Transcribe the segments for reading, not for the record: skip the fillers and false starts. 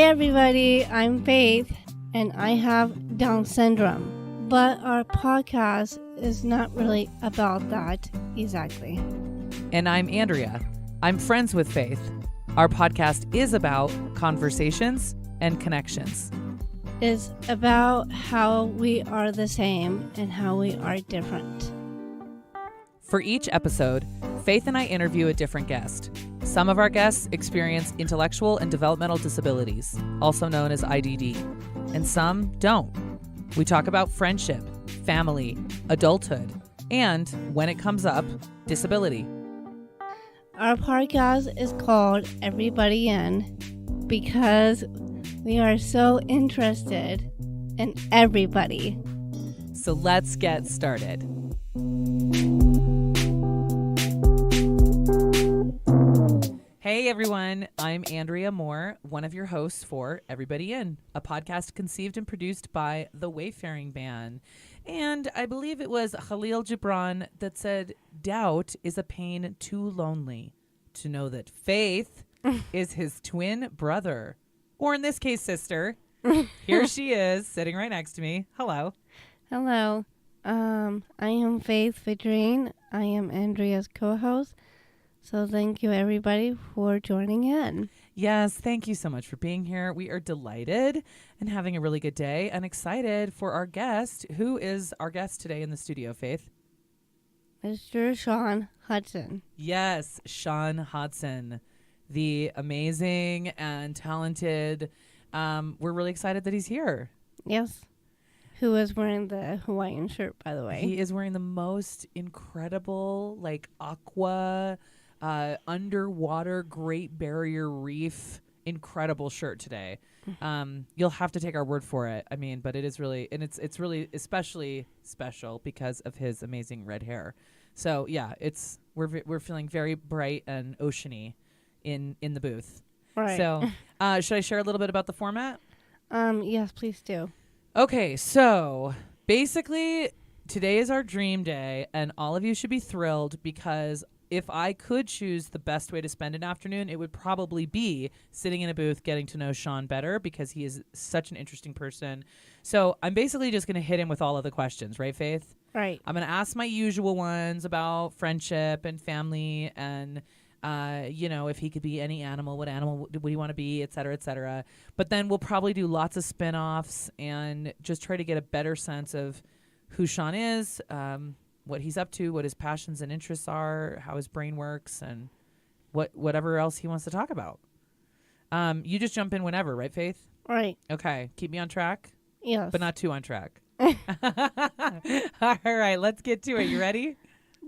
Hey everybody, I'm Faith, and I have Down syndrome. But our podcast is not really about that exactly. And I'm Andrea. I'm friends with Faith. Our podcast is about conversations and connections. It's about how we are the same and how we are different. For each episode, Faith and I interview a different guest. Some of our guests experience intellectual and developmental disabilities, also known as IDD, and some don't. We talk about friendship, family, adulthood, and, when it comes up, disability. Our podcast is called Everybody In because we are so interested in everybody. So let's get started. Hey everyone, I'm Andrea Moore, one of your hosts for Everybody In, a podcast conceived and produced by the Wayfaring Band. And I believe it was Khalil Gibran that said, doubt is a pain too lonely to know that faith is his twin brother, or in this case, sister. Here she is, sitting right next to me. Hello. Hello. I am Faith Vidrine. I am Andrea's co-host. So thank you, everybody, for joining in. Yes, thank you so much for being here. We are delighted and having a really good day and excited for our guest. Who is our guest today in the studio, Faith? Mr. Sean Hodson. Yes, Sean Hodson, the amazing and talented. We're really excited that he's here. Yes. Who is wearing the Hawaiian shirt, by the way? He is wearing the most incredible, like, aqua, underwater Great Barrier Reef, incredible shirt today. You'll have to take our word for it. I mean, but it is really, and it's really especially special because of his amazing red hair. So yeah, we're feeling very bright and oceany in the booth. Right. So should I share a little bit about the format? Yes, please do. Okay, so basically today is our dream day, and all of you should be thrilled because if I could choose the best way to spend an afternoon, it would probably be sitting in a booth getting to know Sean better because he is such an interesting person. So I'm basically just going to hit him with all of the questions, right, Faith? Right. I'm going to ask my usual ones about friendship and family and, if he could be any animal, what animal would he want to be, et cetera, et cetera. But then we'll probably do lots of spin-offs and just try to get a better sense of who Sean is, what he's up to, what his passions and interests are, how his brain works, and whatever else he wants to talk about. You just jump in whenever, right, Faith? Right. Okay. Keep me on track? Yes. But not too on track. All right. Let's get to it. You ready?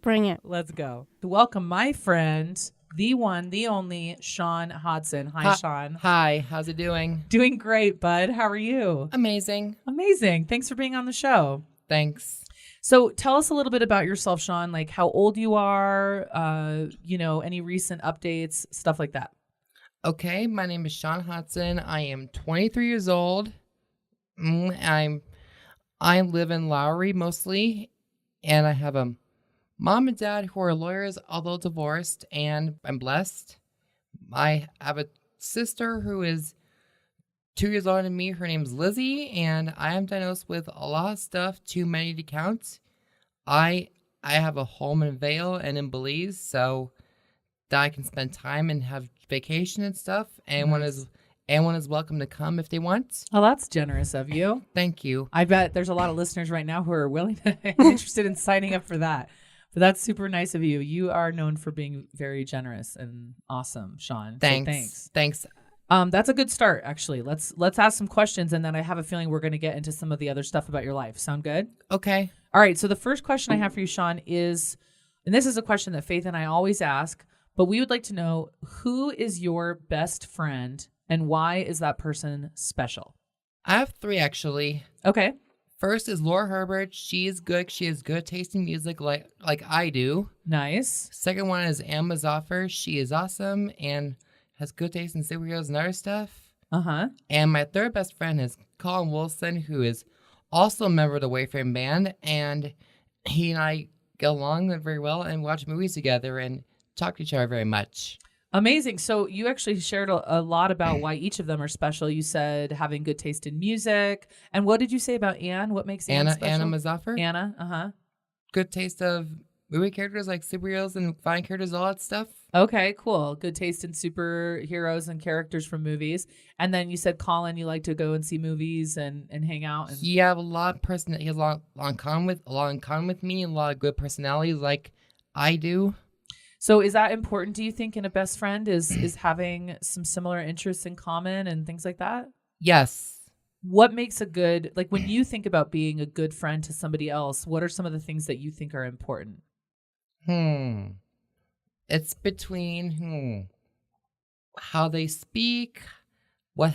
Bring it. Let's go. Welcome, my friend, the one, the only, Sean Hodson. Hi, Sean. Hi. How's it doing? Doing great, bud. How are you? Amazing. Amazing. Thanks for being on the show. Thanks. So tell us a little bit about yourself, Sean, like how old you are, any recent updates, stuff like that. Okay, my name is Sean Hodson. I am 23 years old. I live in Lowry mostly, and I have a mom and dad who are lawyers, although divorced, and I'm blessed. I have a sister who is 2 years older than me. Her name's Lizzie, and I am diagnosed with a lot of stuff, too many to count. I have a home in Vail and in Belize, so that I can spend time and have vacation and stuff. And anyone is welcome to come if they want. Oh, that's generous of you. Thank you. I bet there's a lot of listeners right now who are willing to interested in signing up for that. But that's super nice of you. You are known for being very generous and awesome, Sean. Thanks. So Thanks. That's a good start, actually. Let's ask some questions, and then I have a feeling we're going to get into some of the other stuff about your life. Sound good? Okay. All right. So the first question I have for you, Sean, is, and this is a question that Faith and I always ask, but we would like to know, who is your best friend, and why is that person special? I have three, actually. Okay. First is Laura Herbert. She is good. She has good taste in music like I do. Nice. Second one is Emma Zoffer. She is awesome and has good taste in superheroes and other stuff. Uh-huh. And my third best friend is Colin Wilson, who is also a member of the Wayfaring Band. And he and I get along very well and watch movies together and talk to each other very much. Amazing. So you actually shared a lot about why each of them are special. You said having good taste in music. And what did you say about Anne? What makes Anne special? Anna Mazaffer. Anna, uh-huh. Good taste of movie characters like superheroes and fine characters, all that stuff. Okay, cool. Good taste in superheroes and characters from movies. And then you said Colin, you like to go and see movies and hang out. And He has a lot in common with me, a lot of good personalities like I do. so is that important, do you think, in a best friend is having some similar interests in common and things like that? Yes. What makes a good, like when you think about being a good friend to somebody else, what are some of the things that you think are important? It's between how they speak, what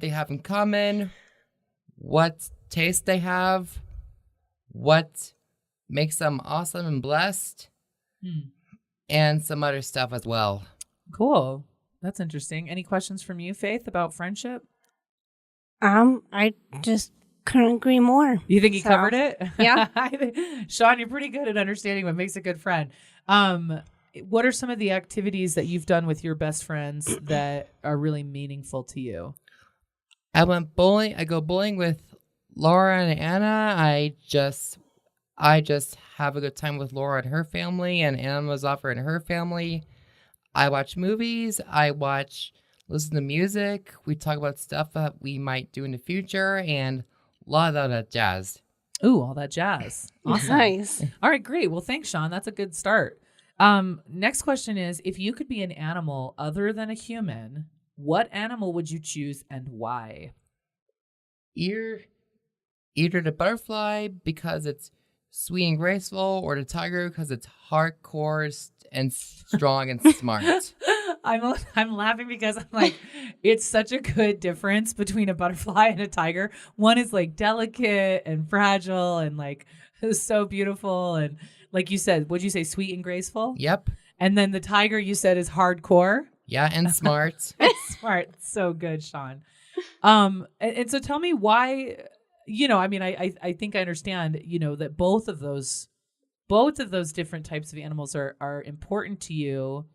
they have in common, what taste they have, what makes them awesome and blessed, and some other stuff as well. Cool. That's interesting. Any questions from you, Faith, about friendship? I just couldn't agree more. You think he covered it? Yeah. Sean, you're pretty good at understanding what makes a good friend. What are some of the activities that you've done with your best friends that are really meaningful to you? I went bowling. I go bowling with Laura and Anna. I just have a good time with Laura and her family, and Anna Mazaffer and her family. I watch movies. Listen to music. We talk about stuff that we might do in the future, and a lot of that jazz. Ooh, all that jazz. Awesome. Nice. All right, great. Well, thanks, Sean. That's a good start. Next question is, if you could be an animal other than a human, what animal would you choose and why? Either the butterfly because it's sweet and graceful, or the tiger because it's hardcore and strong and smart. I'm laughing because I'm like, it's such a good difference between a butterfly and a tiger. One is like delicate and fragile and like so beautiful, and like you said, what'd you say, sweet and graceful? Yep. And then the tiger you said is hardcore. Yeah, and smart. Smart. So good, Sean. And so tell me why, I mean, I think I understand, that both of those different types of animals are important to you.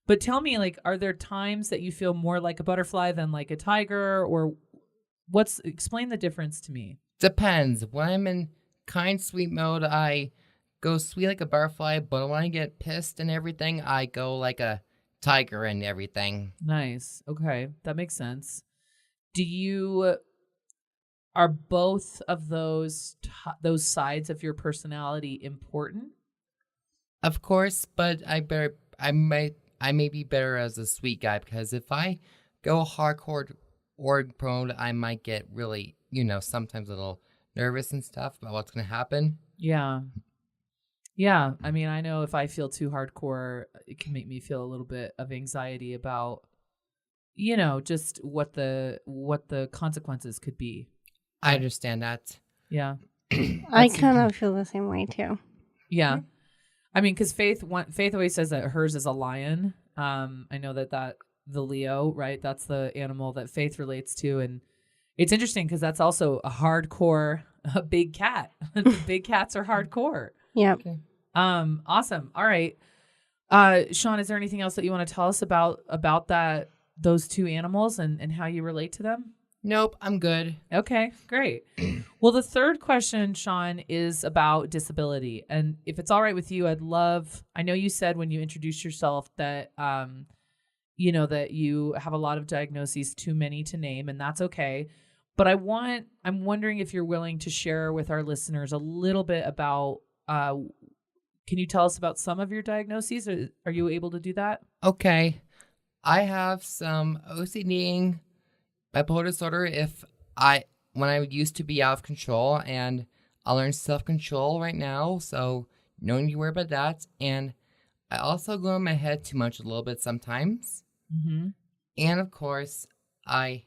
But tell me, like, are there times that you feel more like a butterfly than like a tiger, or explain the difference to me? Depends. When I'm in kind, sweet mode, I go sweet like a butterfly, but when I get pissed and everything, I go like a tiger and everything. Nice. Okay. That makes sense. Are both of those sides of your personality important? Of course, but I may be better as a sweet guy, because if I go hardcore or prone, I might get really, sometimes a little nervous and stuff about what's going to happen. Yeah. Yeah. I mean, I know if I feel too hardcore, it can make me feel a little bit of anxiety about, just what the consequences could be. I understand that. Yeah. I kind of feel the same way too. Yeah. I mean, because Faith always says that hers is a lion. I know that the Leo, right? That's the animal that Faith relates to. And it's interesting because that's also a big cat. Big cats are hardcore. Yep. Okay. Awesome. All right. Sean, is there anything else that you want to tell us about those two animals and how you relate to them? Nope, I'm good. Okay, great. Well, the third question, Sean, is about disability. And if it's all right with you, I know you said when you introduced yourself that, that you have a lot of diagnoses, too many to name, and that's okay. But I'm wondering if you're willing to share with our listeners a little bit about, can you tell us about some of your diagnoses? Are you able to do that? Okay. I have some OCD, bipolar disorder when I used to be out of control, and I learned self-control right now, so no need to worry about that. And I also go in my head too much a little bit sometimes. Mm-hmm. And of course, I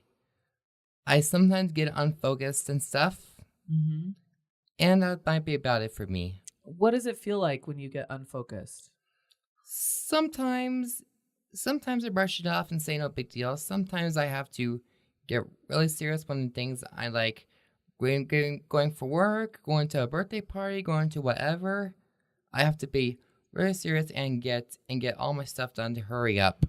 sometimes get unfocused and stuff. Mm-hmm. And that might be about it for me. What does it feel like when you get unfocused? Sometimes I brush it off and say no big deal. Sometimes I have to get really serious when things I like going for work, going to a birthday party, going to whatever. I have to be really serious and get all my stuff done to hurry up.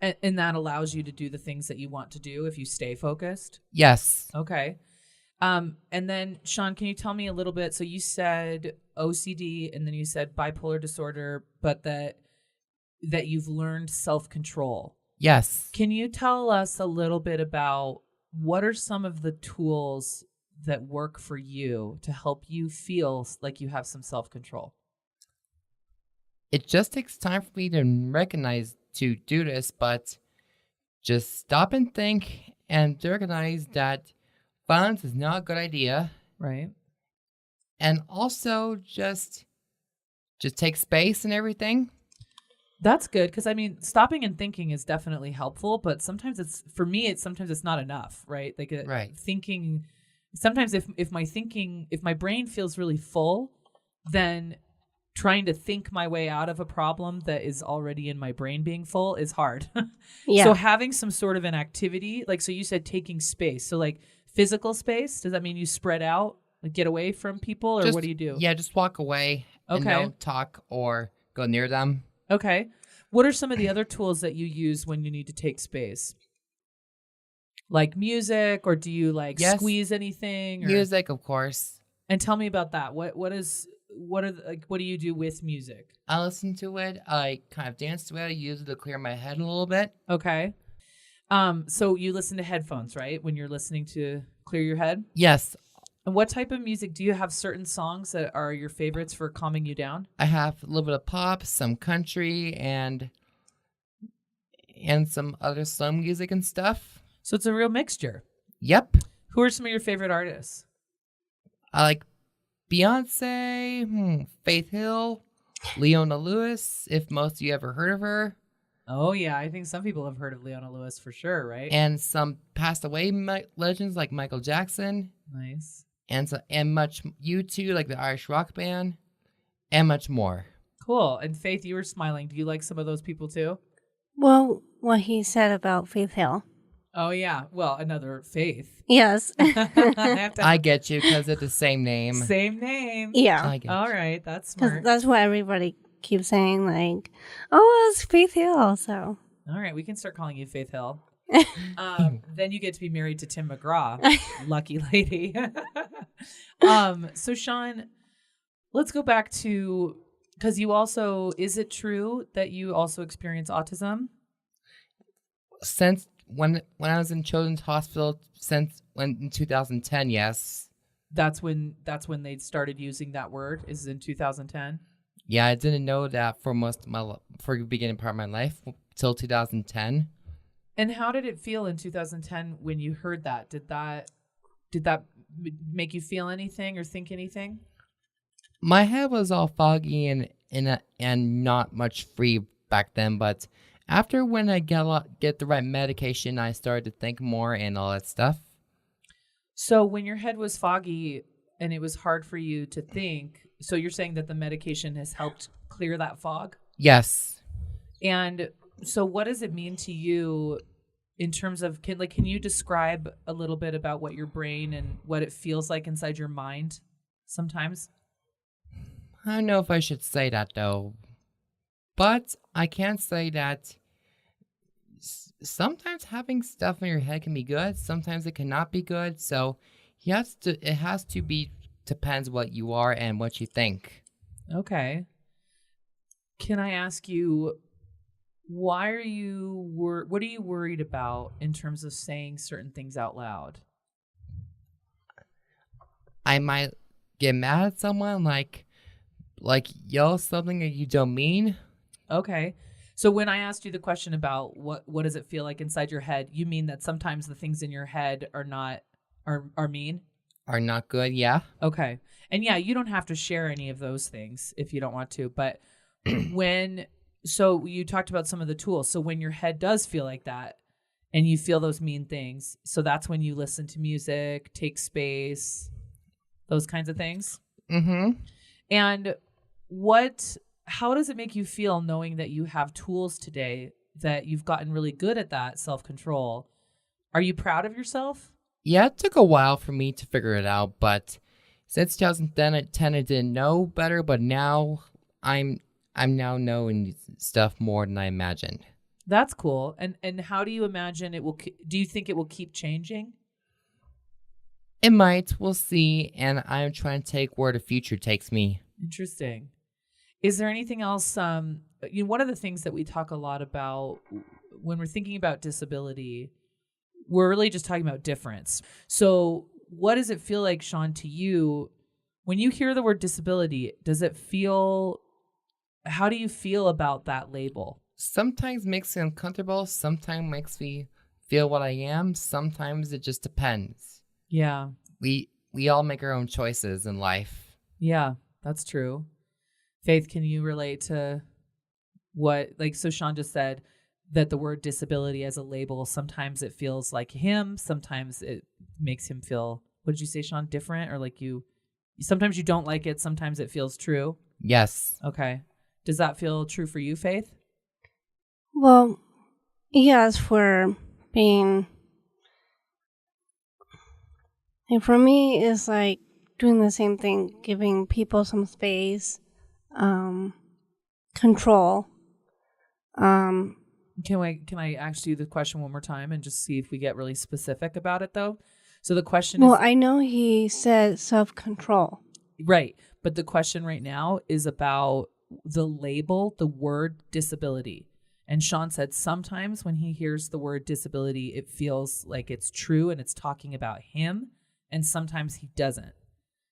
And that allows you to do the things that you want to do if you stay focused. Yes. Okay. And then Sean, can you tell me a little bit? So you said OCD and then you said bipolar disorder, but that you've learned self-control. Yes. Can you tell us a little bit about what are some of the tools that work for you to help you feel like you have some self-control? It just takes time for me to recognize to do this, but just stop and think and recognize that violence is not a good idea. Right. And also just take space and everything. That's good, because I mean, stopping and thinking is definitely helpful, but sometimes sometimes it's not enough, right? Like Right. Thinking. Sometimes if my brain feels really full, then trying to think my way out of a problem that is already in my brain being full is hard. Yeah. So having some sort of an activity, like, so you said taking space. So like physical space, does that mean you spread out, like get away from people, or what do you do? Yeah, just walk away and Okay. don't talk or go near them. Okay. What are some of the other tools that you use when you need to take space? Like music, or do you Yes. squeeze anything? Or, Music, of course. and tell me about that. What do you do with music? I listen to it. I kind of dance to it. I use it to clear my head a little bit. Okay. So you listen to headphones, right? When you're listening to clear your head? Yes, And what type of music? Do you have certain songs that are your favorites for calming you down? I have a little bit of pop, some country, and some other slow music and stuff. So it's a real mixture. Yep. Who are some of your favorite artists? I like Beyonce, Faith Hill, Leona Lewis, if most of you ever heard of her, Oh, yeah. I think some people have heard of Leona Lewis for sure, right? and some passed away legends like Michael Jackson, Nice. and much U2, like the Irish rock band, and much more. Cool. And Faith, you were smiling. Do you like some of those people too? Well, what he said about Faith Hill. Oh, yeah. Well, another Faith. Yes. I have to I get you because it's the same name. Same name. Yeah. I get All you. right. That's Because smart. that's what everybody keeps saying, like, oh, it's Faith Hill. So, All right. We can start calling you Faith Hill. Then you get to be married to Tim McGraw. Lucky lady. So Sean, let's go back to, because you also, is it true that you also experience autism? Since when I was in Children's Hospital, in 2010, yes. That's when they started using that word, is in 2010. Yeah, I didn't know that for the beginning part of my life till 2010. And how did it feel in 2010 when you heard that? Did that make you feel anything or think anything? My head was all foggy and not much free back then, but after when I get the right medication, I started to think more and all that stuff. So when your head was foggy and it was hard for you to think, so you're saying that the medication has helped clear that fog? Yes. And so what does it mean to you in terms of, can you describe a little bit about what your brain and what it feels like inside your mind sometimes? I don't know if I should say that though, but I can say that sometimes having stuff in your head can be good. Sometimes it cannot be good. So it has to be, depends what you are and what you think. Okay. Can I ask you, what are you worried about in terms of saying certain things out loud? I might get mad at someone, like yell something that you don't mean. Okay. So when I asked you the question about what does it feel like inside your head, you mean that sometimes the things in your head are mean? Are not good, yeah. Okay. And yeah, you don't have to share any of those things if you don't want to, but so you talked about some of the tools. So when your head does feel like that and you feel those mean things, so that's when you listen to music, take space, those kinds of things. Mm-hmm. And how does it make you feel knowing that you have tools today, that you've gotten really good at that self-control? Are you proud of yourself? Yeah, it took a while for me to figure it out, but since 2010 I didn't know better, but now I'm now knowing stuff more than I imagined. That's cool. And how do you imagine it will? Do you think it will keep changing? It might. We'll see. And I'm trying to take where the future takes me. Interesting. Is there anything else? One of the things that we talk a lot about when we're thinking about disability, we're really just talking about difference. So what does it feel like, Sean, to you when you hear the word disability? How do you feel about that label? Sometimes makes me uncomfortable. Sometimes makes me feel what I am. Sometimes it just depends. Yeah. We all make our own choices in life. Yeah, that's true. Faith, can you relate to so Sean just said that the word disability as a label, sometimes it feels like him, sometimes it makes him feel, what did you say, Sean, different? Or like sometimes you don't like it, sometimes it feels true? Yes. Okay. Does that feel true for you, Faith? Well, yes, for being. And for me, it's like doing the same thing, giving people some space, control. Can I ask you the question one more time and just see if we get really specific about it, though? So the question Well, is... I know he said self-control. Right. But the question right now is about the label, the word disability. And Sean said sometimes when he hears the word disability, it feels like it's true and it's talking about him. And sometimes he doesn't.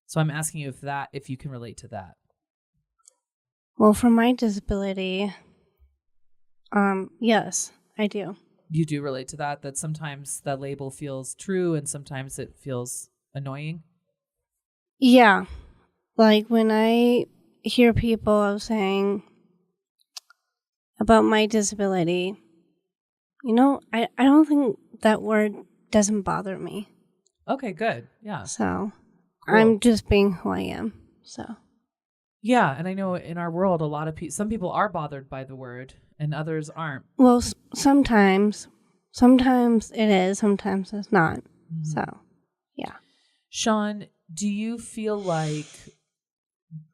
So I'm asking you if you can relate to that. Well, for my disability, yes, I do. You do relate to that sometimes that label feels true and sometimes it feels annoying? Yeah. Like when I hear people saying about my disability, I don't think that word doesn't bother me. Okay, good. Yeah. So Cool. I'm just being who I am. So yeah, and I know in our world, a lot of some people are bothered by the word and others aren't. Well, sometimes it is, sometimes it's not. Mm-hmm. So, yeah. Sean, do you feel like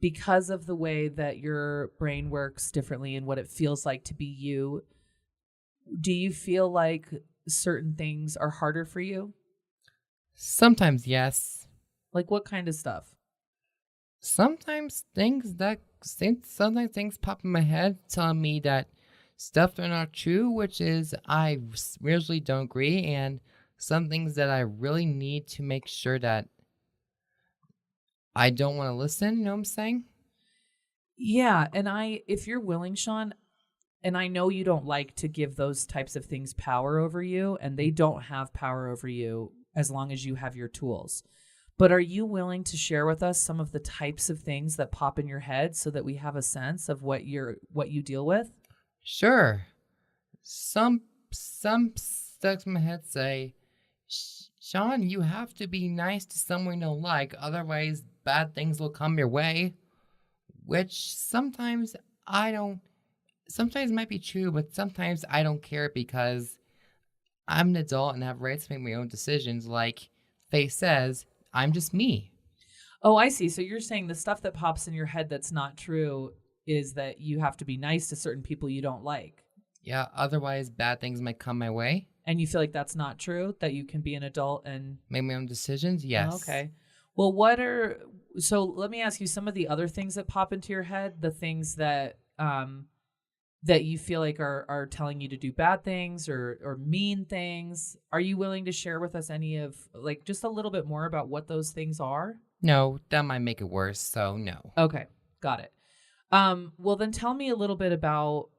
because of the way that your brain works differently and what it feels like to be you, do you feel like certain things are harder for you? Sometimes, yes. Like what kind of stuff? Sometimes things pop in my head telling me that stuff are not true, which is I really don't agree, and some things that I really need to make sure that I don't want to listen, you know what I'm saying? Yeah, and if you're willing, Sean, and I know you don't like to give those types of things power over you, and they don't have power over you as long as you have your tools. But are you willing to share with us some of the types of things that pop in your head so that we have a sense of what you deal with? Sure. Some stuck in my head say, Sean, you have to be nice to someone you don't like, otherwise bad things will come your way. Which sometimes might be true, but sometimes I don't care because I'm an adult and have rights to make my own decisions. Like Faye says, I'm just me. Oh, I see. So you're saying the stuff that pops in your head that's not true is that you have to be nice to certain people you don't like. Yeah, otherwise bad things might come my way. And you feel like that's not true, that you can be an adult and make my own decisions? Yes. Oh, okay. Well, so let me ask you some of the other things that pop into your head, the things that that you feel like are telling you to do bad things or mean things. Are you willing to share with us any of, like, just a little bit more about what those things are? No, that might make it worse, so no. Okay, got it. Well, then tell me a little bit about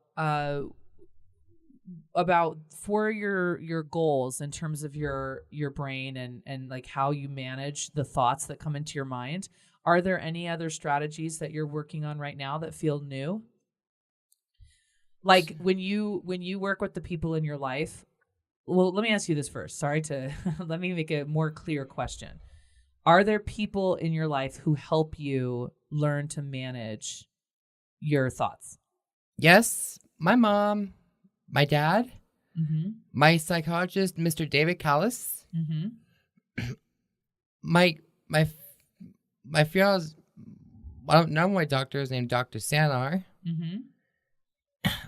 for your goals in terms of your brain and like how you manage the thoughts that come into your mind. Are there any other strategies that you're working on right now that feel new? Like when you work with the people in your life, well, let me ask you this first. Sorry to let me make a more clear question. Are there people in your life who help you learn to manage your thoughts? Yes, my mom, my dad, mm-hmm. my psychologist, Mr. David Callis, mm-hmm. my fiance, one of my doctors named Dr. Sanar. Mm-hmm.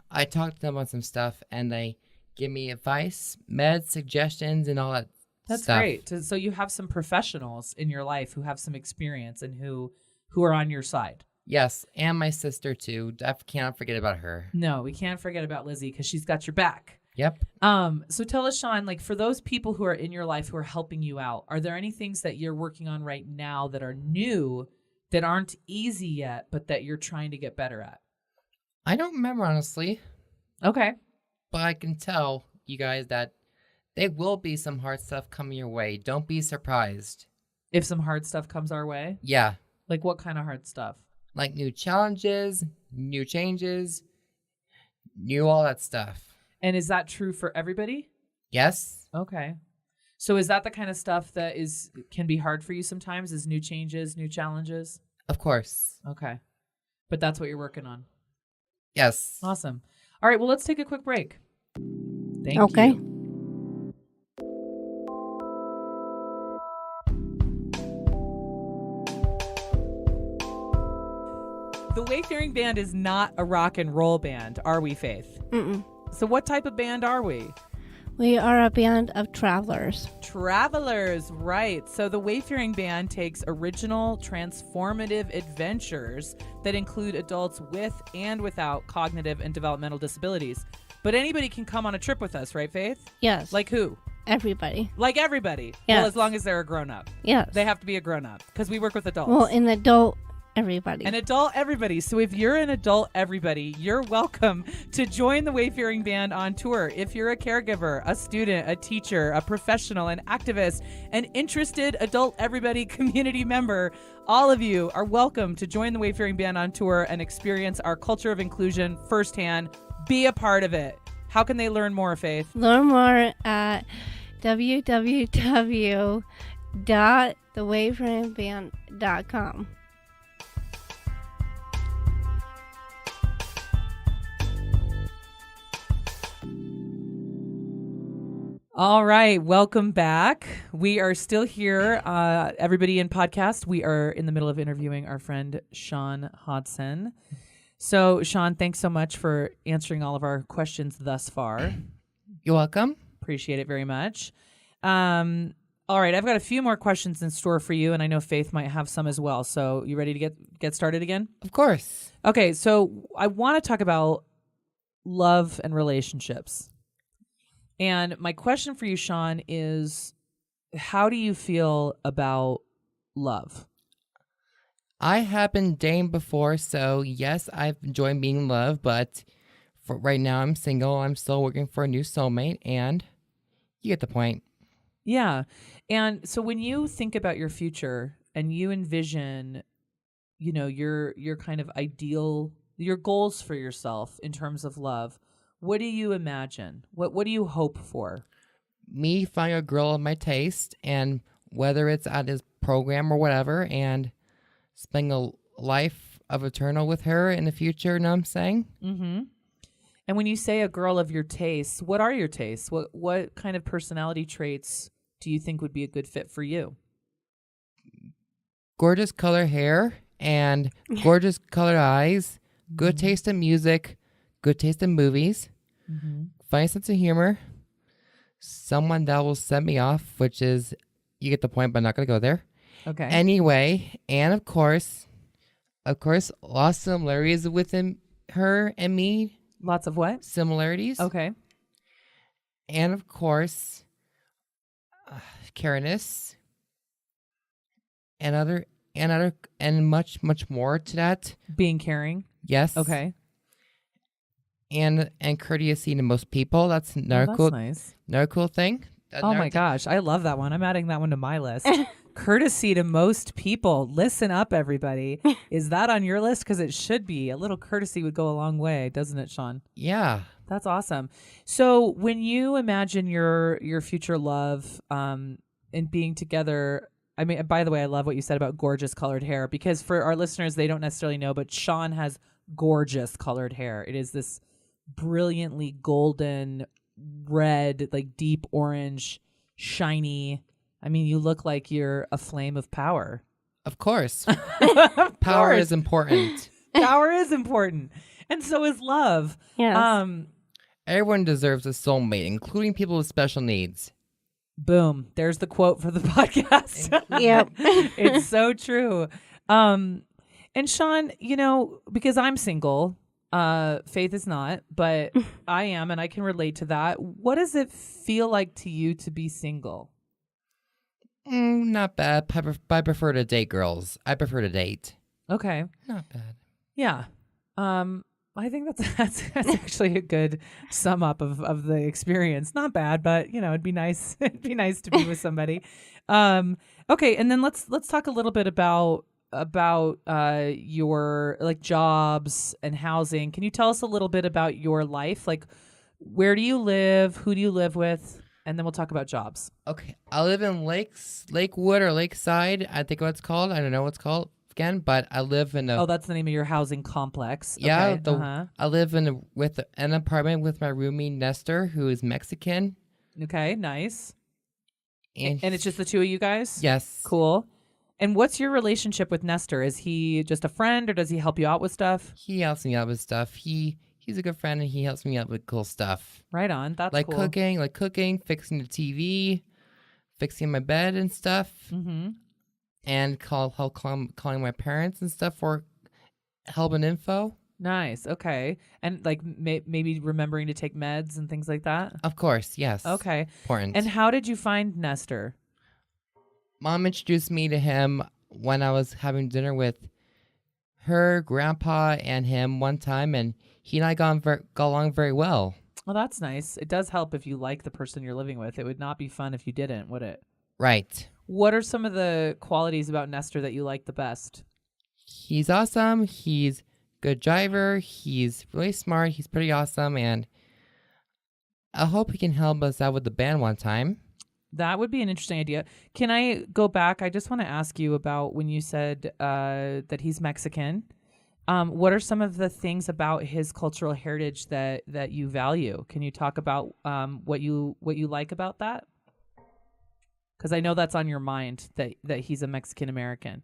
I talk to them about some stuff, and they give me advice, meds, suggestions, and all that That's stuff. great. So you have some professionals in your life who have some experience and who are on your side. Yes, and my sister, too. I cannot forget about her. No, we can't forget about Lizzie because she's got your back. Yep. So tell us, Sean, like for those people who are in your life who are helping you out, are there any things that you're working on right now that are new, that aren't easy yet, but that you're trying to get better at? I don't remember, honestly. Okay. But I can tell you guys that there will be some hard stuff coming your way. Don't be surprised. If some hard stuff comes our way? Yeah. Like what kind of hard stuff? Like new challenges, new changes, new all that stuff. And is that true for everybody? Yes. Okay. So is that the kind of stuff that can be hard for you sometimes, is new changes, new challenges? Of course. Okay. But that's what you're working on. Yes. Awesome. All right, well, let's take a quick break. Thank Okay. you. The Wayfaring Band is not a rock and roll band, are we, Faith? Mm-mm. So what type of band are we? We are a band of travelers. Travelers, right. So the Wayfaring Band takes original, transformative adventures that include adults with and without cognitive and developmental disabilities. But anybody can come on a trip with us, right, Faith? Yes. Like who? Everybody. Like everybody. Yes. Well, as long as they're a grown-up. Yes. They have to be a grown-up because we work with adults. Well, an adult everybody. An adult everybody. So if you're an adult everybody, you're welcome to join the Wayfaring Band on tour. If you're a caregiver, a student, a teacher, a professional, an activist, an interested adult everybody community member, all of you are welcome to join the Wayfaring Band on tour and experience our culture of inclusion firsthand. Be a part of it. How can they learn more, Faith? Learn more at www.thewayfaringband.com. All right, welcome back. We are still here. Everybody in podcast, we are in the middle of interviewing our friend Sean Hodson. So, Sean, thanks so much for answering all of our questions thus far. You're welcome. Appreciate it very much. All right, I've got a few more questions in store for you, and I know Faith might have some as well. So, you ready to get started again? Of course. Okay, so I want to talk about love and relationships. And my question for you, Sean, is how do you feel about love? I have been dating before, so yes, I've enjoyed being in love, but for right now I'm single. I'm still working for a new soulmate, and you get the point. Yeah. And so when you think about your future and you envision, your kind of ideal, your goals for yourself in terms of love, what do you imagine? What do you hope for? Me finding a girl of my taste, and whether it's at his program or whatever, and spending a life of eternal with her in the future, you know what I'm saying? Mm-hmm. And when you say a girl of your taste, what are your tastes? What kind of personality traits do you think would be a good fit for you? Gorgeous color hair and gorgeous colored eyes, good taste in music, good taste in movies, funny sense of humor, someone that will set me off, which is, you get the point, but I'm not going to go there. Okay. Anyway, and of course, lots of similarities within her and me. Lots of what? Similarities. Okay. And of course, caringness and much more to that. Being caring. Yes. Okay. And courtesy to most people. That's another That's nice. Another cool thing. Oh my gosh, I love that one. I'm adding that one to my list. Courtesy to most people. Listen up, everybody. Is that on your list? Because it should be. A little courtesy would go a long way, doesn't it, Sean? Yeah. That's awesome. So when you imagine your future love and being together, I mean, by the way, I love what you said about gorgeous colored hair, because for our listeners, they don't necessarily know, but Sean has gorgeous colored hair. It is this brilliantly golden, red, like deep orange, shiny. I mean, you look like you're a flame of power. Of course. Of Power course. is important. Power is important. And so is love. Yes. Everyone deserves a soulmate, including people with special needs. Boom. There's the quote for the podcast. Yep. It's so true. And Sean, because I'm single, Faith is not, but I am, and I can relate to that. What does it feel like to you to be single? Not bad. I prefer to date girls. I prefer to date. Okay. Not bad. Yeah. I think that's actually a good sum up of the experience. Not bad, but it'd be nice. It'd be nice to be with somebody. Okay, and then let's talk a little bit about your like jobs and housing. Can you tell us a little bit about your life? Like, where do you live? Who do you live with? And then we'll talk about jobs. Okay, I live in Lakewood or Lakeside. I think what it's called. I don't know what it's called again, but I live in a. Oh, that's the name of your housing complex. Yeah, Okay. I live in with an apartment with my roomie Nestor, who is Mexican. Okay, nice. And it's just the two of you guys? Yes. Cool. And what's your relationship with Nestor? Is he just a friend, or does he help you out with stuff? He helps me out with stuff. He's a good friend, and he helps me out with cool stuff. Right on. That's like cool. cooking, fixing the TV, fixing my bed and stuff. Mm-hmm. And calling my parents and stuff for help and info. Nice. Okay. And like maybe remembering to take meds and things like that? Of course, yes. Okay. Important. And how did you find Nestor? Mom introduced me to him when I was having dinner with her, grandpa, and him one time, and he and I got along very well. Well, that's nice. It does help if you like the person you're living with. It would not be fun if you didn't, would it? Right. What are some of the qualities about Nestor that you like the best? He's awesome. He's a good driver. He's really smart. He's pretty awesome, and I hope he can help us out with the band one time. That would be an interesting idea. Can I go back? I just want to ask you about when you said that he's Mexican. What are some of the things about his cultural heritage that you value? Can you talk about what you like about that? Because I know that's on your mind that he's a Mexican American.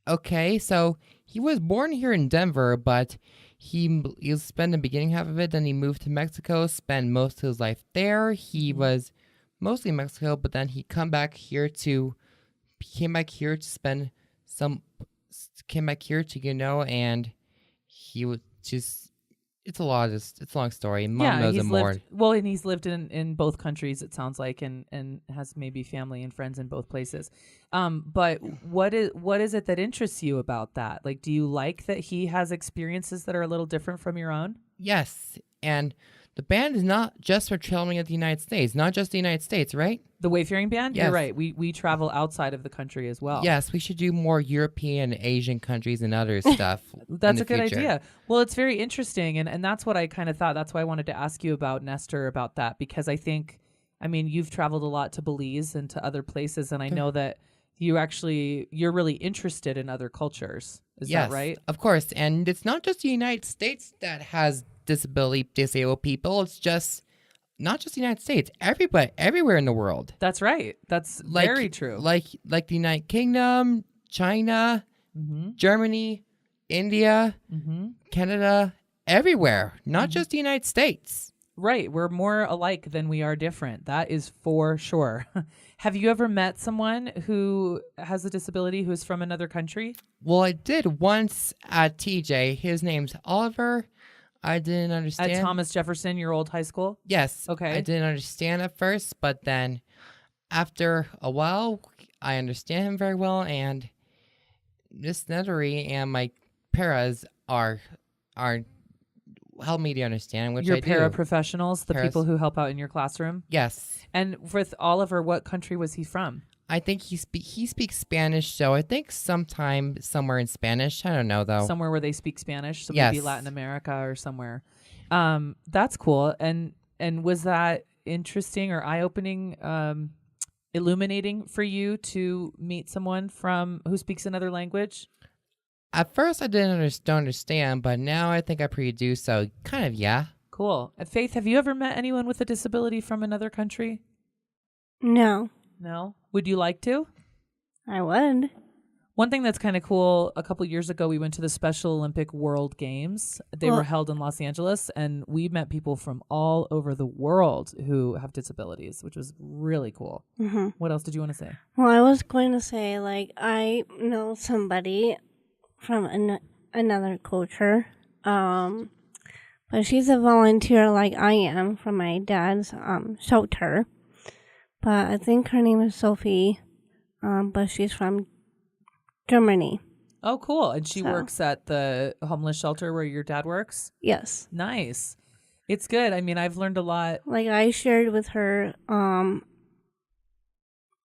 Okay, so he was born here in Denver, but he spent the beginning half of it. Then he moved to Mexico, spent most of his life there. He was mostly in Mexico, but then he came back here to spend some. Came back here to and he was just. It's a long story. Mom knows it more. Well, and he's lived in both countries, it sounds like, and has maybe family and friends in both places. But what is it that interests you about that? Like, do you like that he has experiences that are a little different from your own? Yes, and the band is not just for traveling at the United States, not just the United States, right? The Wayfaring Band? Yes. You're right. We travel outside of the country as well. Yes, we should do more European, Asian countries and other stuff. That's a good idea. Well, it's very interesting, and that's what I kind of thought. That's why I wanted to ask you about Nestor about that, because I mean, you've traveled a lot to Belize and to other places, and I know that you're really interested in other cultures. Is that right? Of course. And it's not just the United States that has disabled people. It's just not just the United States. Everywhere in the world. That's right. That's very true. Like the United Kingdom, China, Germany, India, Canada, everywhere. Not just the United States. Right. We're more alike than we are different. That is for sure. Have you ever met someone who has a disability who is from another country? Well, I did once at TJ. His name's Oliver. I didn't understand. At Thomas Jefferson, your old high school? Yes. Okay. I didn't understand at first, but then after a while, I understand him very well, and Miss Nethery and my paras are help me to understand, which your I do. paraprofessionals, the people who help out in your classroom? Yes. And with Oliver, what country was he from? I think he speaks Spanish, so I think sometime somewhere in Spanish. I don't know, though. Somewhere where they speak Spanish, so yes. Maybe Latin America or somewhere. That's cool. And was that interesting or eye-opening, illuminating for you to meet someone who speaks another language? At first, I didn't understand, but now I think I pretty do, so kind of, yeah. Cool. Faith, have you ever met anyone with a disability from another country? No. No? Would you like to? I would. One thing that's kind of cool, a couple years ago, we went to the Special Olympic World Games. They were held in Los Angeles, and we met people from all over the world who have disabilities, which was really cool. Mm-hmm. What else did you want to say? Well, I was going to say, like, I know somebody from another culture, but she's a volunteer like I am from my dad's shelter. But I think her name is Sophie, but she's from Germany. Oh, cool. And she works at the homeless shelter where your dad works? Yes. Nice. It's good. I mean, I've learned a lot. Like, I shared with her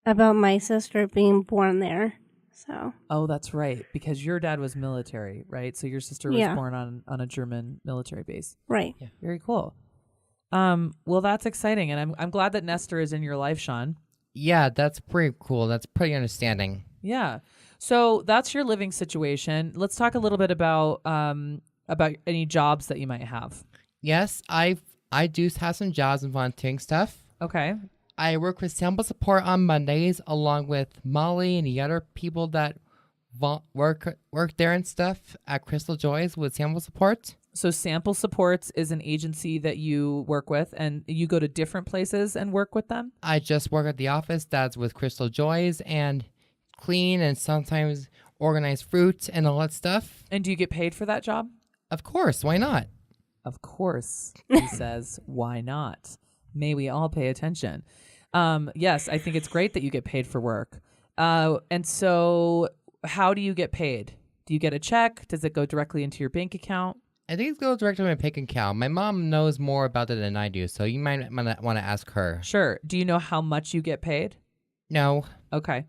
about my sister being born there. So. Oh, that's right. Because your dad was military, right? So your sister was born on a German military base. Right. Yeah. Very cool. Well, that's exciting. And I'm glad that Nestor is in your life, Sean. Yeah, that's pretty cool. That's pretty understanding. Yeah. So that's your living situation. Let's talk a little bit about any jobs that you might have. Yes, I do have some jobs and volunteering stuff. Okay. I work with sample support on Mondays, along with Molly and the other people that work there and stuff at Crystal Joys with sample support. So Sample Supports is an agency that you work with, and you go to different places and work with them? I just work at the office that's with Crystal Joys and clean and sometimes organize fruit and all that stuff. And do you get paid for that job? Of course, why not? Of course, he says, why not? May we all pay attention. Yes, I think it's great that you get paid for work. And so how do you get paid? Do you get a check? Does it go directly into your bank account? I think it goes directly to my bank account. My mom knows more about it than I do, so you might want to ask her. Sure. Do you know how much you get paid? No. Okay.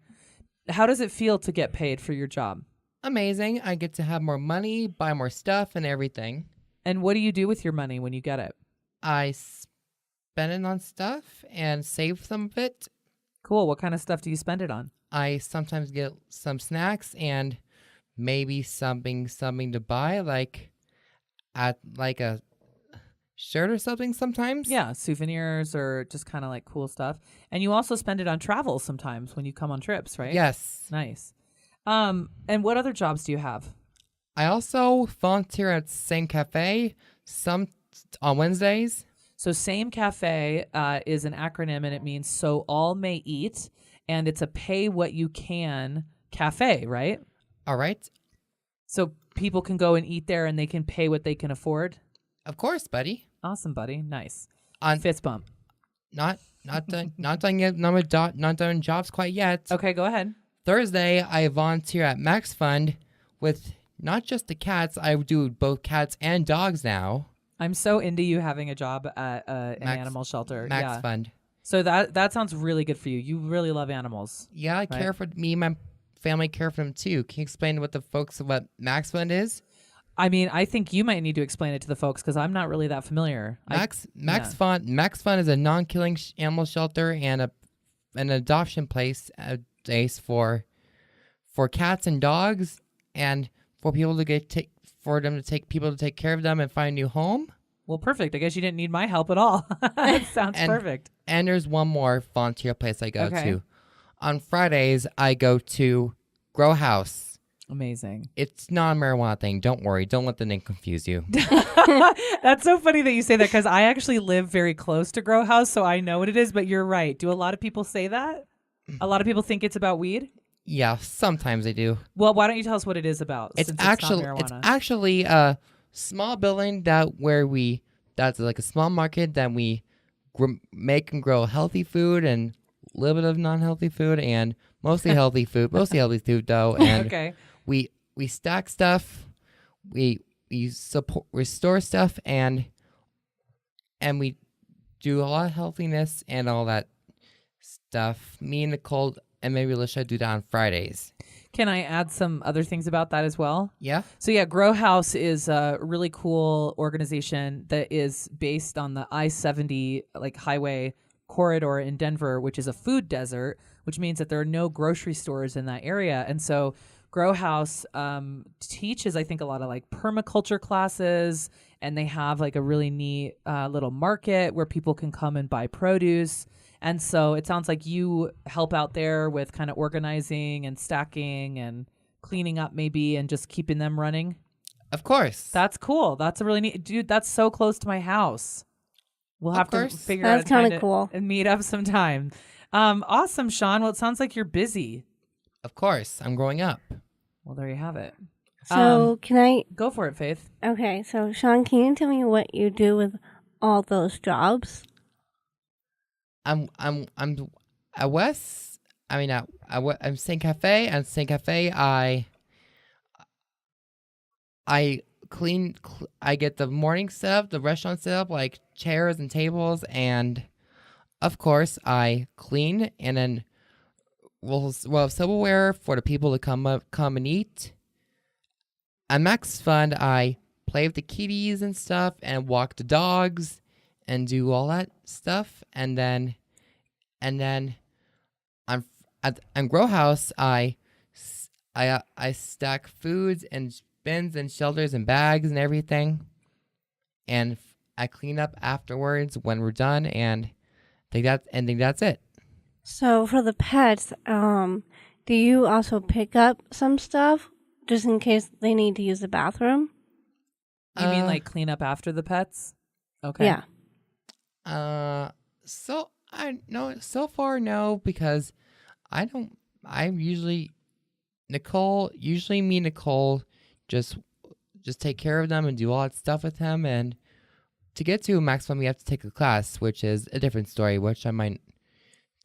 How does it feel to get paid for your job? Amazing. I get to have more money, buy more stuff and everything. And what do you do with your money when you get it? I spend it on stuff and save some of it. Cool. What kind of stuff do you spend it on? I sometimes get some snacks and maybe something to buy, like a shirt or something sometimes. Yeah, souvenirs or just kind of like cool stuff. And you also spend it on travel sometimes when you come on trips, right? Yes. Nice. And what other jobs do you have? I also volunteer at Same Cafe on Wednesdays. So Same Cafe is an acronym, and it means So All May Eat, and it's a pay what you can cafe, right? All right. So people can go and eat there, and they can pay what they can afford. Of course, buddy. Awesome, buddy. Nice. On Fist bump. not done yet. Not done jobs quite yet. Okay, go ahead. Thursday, I volunteer at Max Fund with not just the cats. I do both cats and dogs now. I'm so into you having a job at an animal shelter. Max Fund. So that sounds really good for you. You really love animals. Yeah, I care for me and my family care for them too. Can you explain what Max Fund is? I mean, I think you might need to explain it to the folks because I'm not really that familiar. Max Fund is a non-killing animal shelter and an adoption place for cats and dogs, and for people to people to take care of them and find a new home. Well, perfect. I guess you didn't need my help at all. That sounds perfect. And there's one more volunteer place I go to. On Fridays, I go to Grow House. Amazing. It's not a marijuana thing. Don't worry. Don't let the name confuse you. That's so funny that you say that because I actually live very close to Grow House, so I know what it is, but you're right. Do a lot of people say that? A lot of people think it's about weed? Yeah, sometimes they do. Well, why don't you tell us what it is about? It's actually a small building that's like a small market that we make and grow healthy food and a little bit of non-healthy food and mostly healthy food. Mostly healthy food though. And okay. We stack stuff, we restore stuff, and we do a lot of healthiness and all that stuff. Me and Nicole and maybe Alicia do that on Fridays. Can I add some other things about that as well? Yeah. So yeah, Grow House is a really cool organization that is based on the I-70 highway corridor in Denver, which is a food desert, which means that there are no grocery stores in that area. And so Grow House teaches, I think, a lot of permaculture classes, and they have a really neat little market where people can come and buy produce. And so it sounds like you help out there with kind of organizing and stacking and cleaning up maybe and just keeping them running? Of course. That's cool. That's a really neat, dude. That's so close to my house. We'll have to figure out a That's time kind of cool. and meet up sometime. Awesome, Sean. Well, it sounds like you're busy. Of course. I'm growing up. Well, there you have it. So can I? Go for it, Faith. Okay, so Sean, can you tell me what you do with all those jobs? I'm at West. I mean, I'm Saint Cafe. At Saint Cafe, I clean. I get the morning set up, the restaurant set up, like chairs and tables, and of course, I clean. And then we'll have silverware for the people to come and eat. At Max Fund, I play with the kitties and stuff, and walk the dogs, and do all that stuff. And then I'm at Grow House. I stack foods and bins and shelters and bags and everything, and I clean up afterwards when we're done. And think that's it. So for the pets, do you also pick up some stuff just in case they need to use the bathroom? You mean like clean up after the pets? Okay. Yeah. So so far no, because I'm usually me and Nicole just take care of them and do all that stuff with them. And to get to maximum, we have to take a class, which is a different story, which I might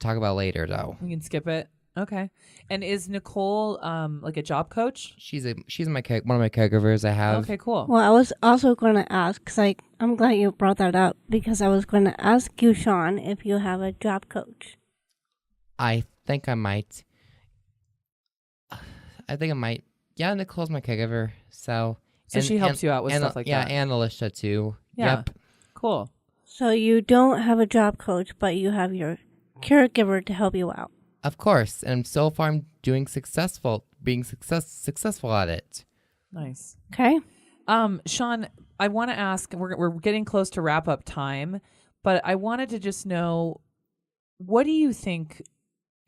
talk about later though. We can skip it. Okay. And is Nicole like a job coach? She's one of my caregivers I have. Okay, cool. Well, I was also going to ask, because I'm glad you brought that up, because I was going to ask you, Sean, if you have a job coach. I think I might. Yeah, Nicole's my caregiver, so She helps you out with stuff like that. Yeah, and Alicia too. Yeah. Yep. Cool. So you don't have a job coach, but you have your caregiver to help you out. Of course, and so far I'm being successful at it. Nice. Okay. Sean, I want to ask, we're getting close to wrap up time, but I wanted to just know, what do you think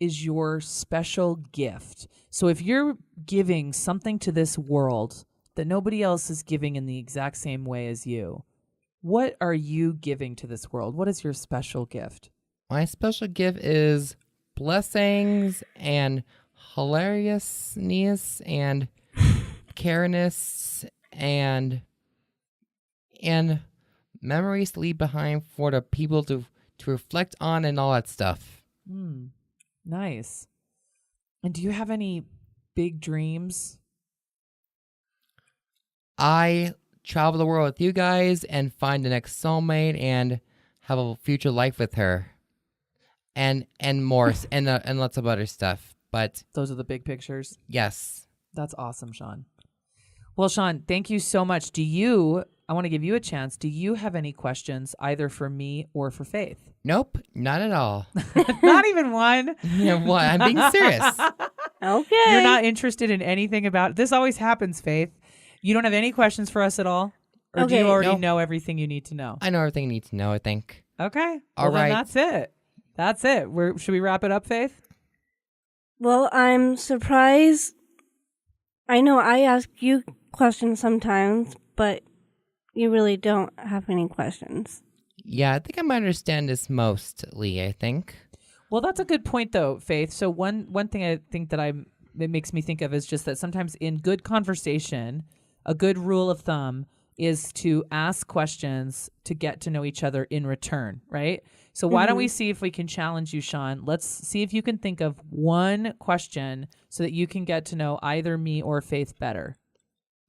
is your special gift? So if you're giving something to this world that nobody else is giving in the exact same way as you, what are you giving to this world? What is your special gift? My special gift is blessings and hilariousness and careness and memories to leave behind for the people to reflect on and all that stuff. Nice. And do you have any big dreams? I travel the world with you guys and find the next soulmate and have a future life with her. And more and lots of other stuff. But those are the big pictures. Yes. That's awesome, Sean. Well, Sean, thank you so much. I want to give you a chance. Do you have any questions either for me or for Faith? Nope, not at all. Not even one? Yeah, what? I'm being serious. Okay. You're not interested in anything about this? Always happens, Faith. You don't have any questions for us at all? Or do you already know everything you need to know? I know everything you need to know, I think. Okay. All right. Then that's it. That's it. Should we wrap it up, Faith? Well, I'm surprised. I know I ask you questions sometimes, but you really don't have any questions. Yeah, I think I might understand this mostly, I think. Well, that's a good point, though, Faith. So one thing I think that it makes me think of is just that sometimes in good conversation, a good rule of thumb is to ask questions to get to know each other in return, right? So why don't we see if we can challenge you, Sean? Let's see if you can think of one question so that you can get to know either me or Faith better.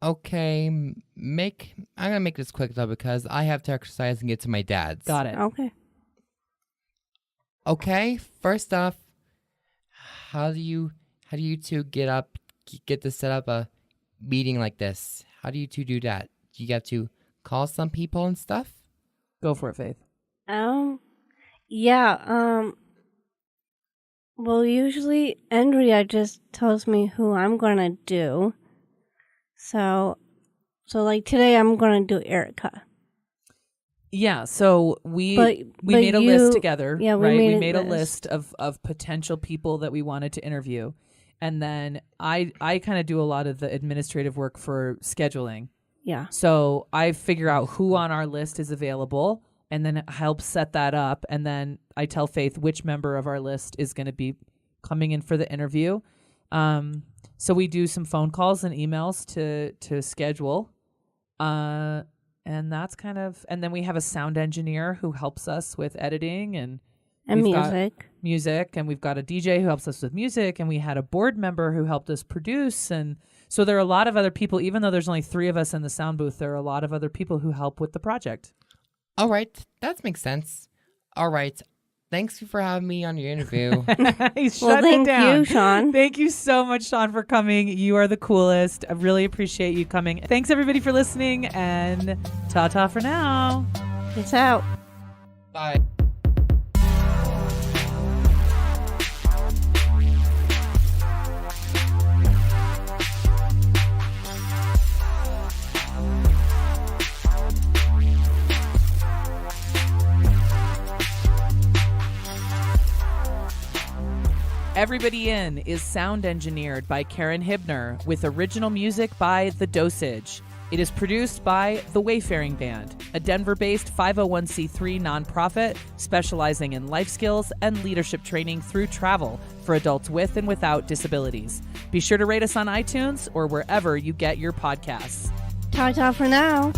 Okay, I'm gonna make this quick though because I have to exercise and get to my dad's. Got it. Okay. Okay, first off, how do you two get to set up a meeting like this? How do you two do that? Do you have to call some people and stuff? Go for it, Faith. Yeah. Well, usually Andrea just tells me who I'm gonna do. So like today I'm gonna do Erica. Yeah, so we But made a list together, yeah, right? We made made a a list of potential people that we wanted to interview. And then I kind of do a lot of the administrative work for scheduling. Yeah. So I figure out who on our list is available and then help set that up. And then I tell Faith which member of our list is going to be coming in for the interview. So we do some phone calls and emails to schedule. And that's kind of, and then we have a sound engineer who helps us with editing and music, and we've got a DJ who helps us with music, and we had a board member who helped us produce. And so there are a lot of other people, even though there's only 3 of us in the sound booth, there are a lot of other people who help with the project. All right. That makes sense. All right. Thanks for having me on your interview. Thank you, Sean. Thank you so much, Sean, for coming. You are the coolest. I really appreciate you coming. Thanks, everybody, for listening, and ta-ta for now. Peace out. Bye. Everybody In is sound engineered by Karen Hibner with original music by The Dosage. It is produced by The Wayfaring Band, a Denver-based 501c3 nonprofit specializing in life skills and leadership training through travel for adults with and without disabilities. Be sure to rate us on iTunes or wherever you get your podcasts. Ta-ta for now.